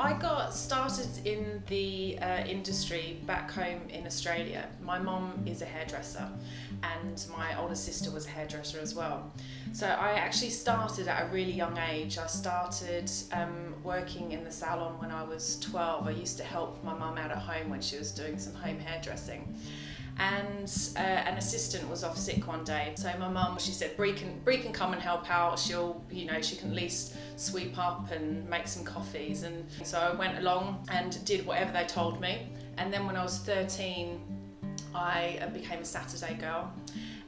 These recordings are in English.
I got started in the industry back home in Australia. My mum is a hairdresser and my older sister was a hairdresser as well. So I actually started at a really young age. I started working in the salon when I was 12. I used to help my mum out at home when she was doing some home hairdressing. And an assistant was off sick one day, so my mum, she said, Bree can come and help out. She'll, she can at least sweep up and make some coffees. And so I went along and did whatever they told me. And then when I was 13, I became a Saturday girl.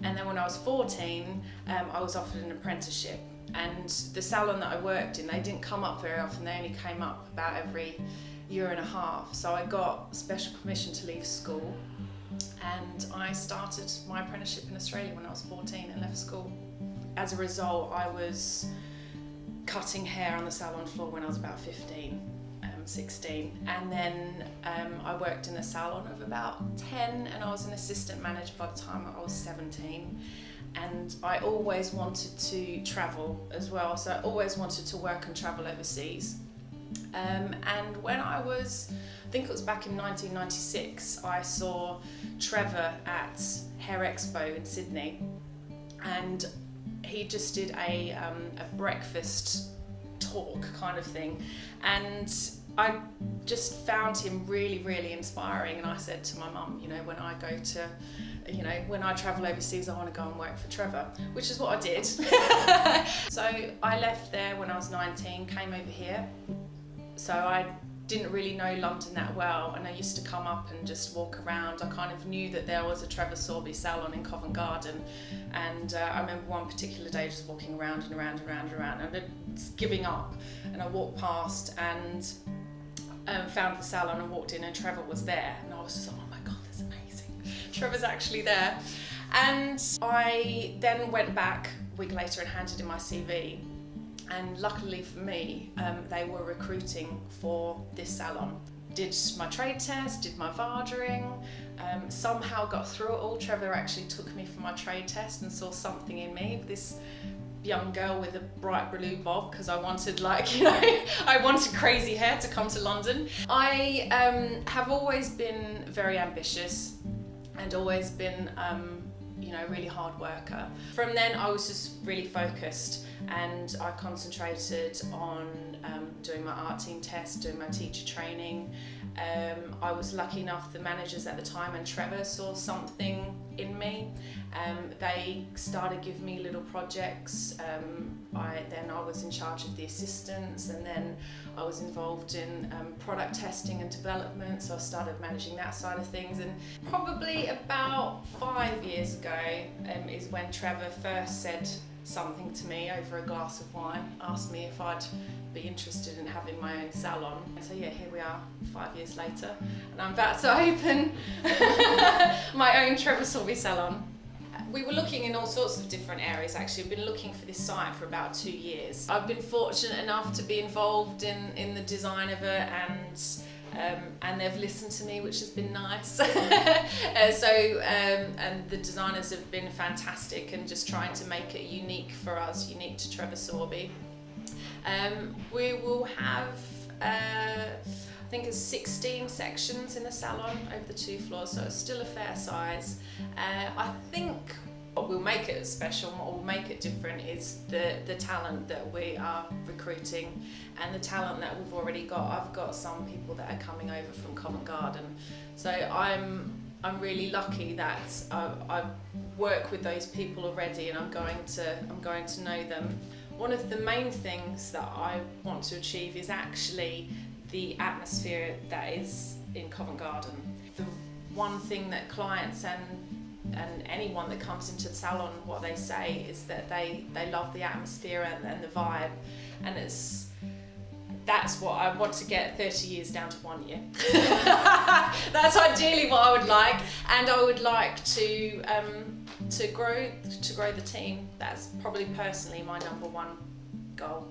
And then when I was 14, I was offered an apprenticeship. And the salon that I worked in, they didn't come up very often. They only came up about every year and a half. So I got special permission to leave school. And I started my apprenticeship in Australia when I was 14 and left school. As a result, I was cutting hair on the salon floor when I was about 15, 16. And then I worked in a salon of about 10, and I was an assistant manager by the time I was 17. And I always wanted to travel as well, so I always wanted to work and travel overseas. And when I think it was back in 1996, I saw Trevor at Hair Expo in Sydney, and he just did a breakfast talk kind of thing, and I just found him really, really inspiring. And I said to my mum, when I go to, when I travel overseas, I want to go and work for Trevor, which is what I did. So I left there when I was 19, came over here. So I didn't really know London that well, and I used to come up and just walk around. I kind of knew that there was a Trevor Sorbie salon in Covent Garden, and I remember one particular day just walking around and around and around and around, and just giving up. And I walked past and found the salon and walked in, and Trevor was there, and I was just like, oh my God, that's amazing. Trevor's actually there. And I then went back a week later and handed in my CV. And luckily for me, they were recruiting for this salon. Did my trade test, did my vardering, somehow got through it all. Trevor actually took me for my trade test and saw something in me, this young girl with a bright blue bob, because I wanted I wanted crazy hair to come to London. I have always been very ambitious and always been really hard worker. From then I was just really focused, and I concentrated on doing my art team test, doing my teacher training. I was lucky enough, the managers at the time and Trevor saw something in me. They started giving me little projects. Then I was in charge of the assistants, and then I was involved in product testing and development, so I started managing that side of things. And probably about 5 years ago is when Trevor first said something to me over a glass of wine, asked me if I'd be interested in having my own salon. So yeah, here we are 5 years later, and I'm about to open my own Trevor Sorbie salon. We were looking in all sorts of different areas actually. I've been looking for this site for about 2 years. I've been fortunate enough to be involved in the design of it, and they've listened to me, which has been nice. And the designers have been fantastic, and just trying to make it unique for us, unique to Trevor Sorbie. We will have I think it's 16 sections in the salon over the 2 floors, so it's still a fair size. I think what will make it special, what will make it different, is the talent that we are recruiting and the talent that we've already got. I've got some people that are coming over from Covent Garden, so I'm really lucky that I work with those people already, and I'm going to know them. One of the main things that I want to achieve is actually the atmosphere that is in Covent Garden. The one thing that clients and anyone that comes into the salon, what they say is that they love the atmosphere and the vibe, and that's what I want to get 30 years down to 1 year. That's ideally what I would like, and I would like to grow the team. That's probably personally my #1 goal.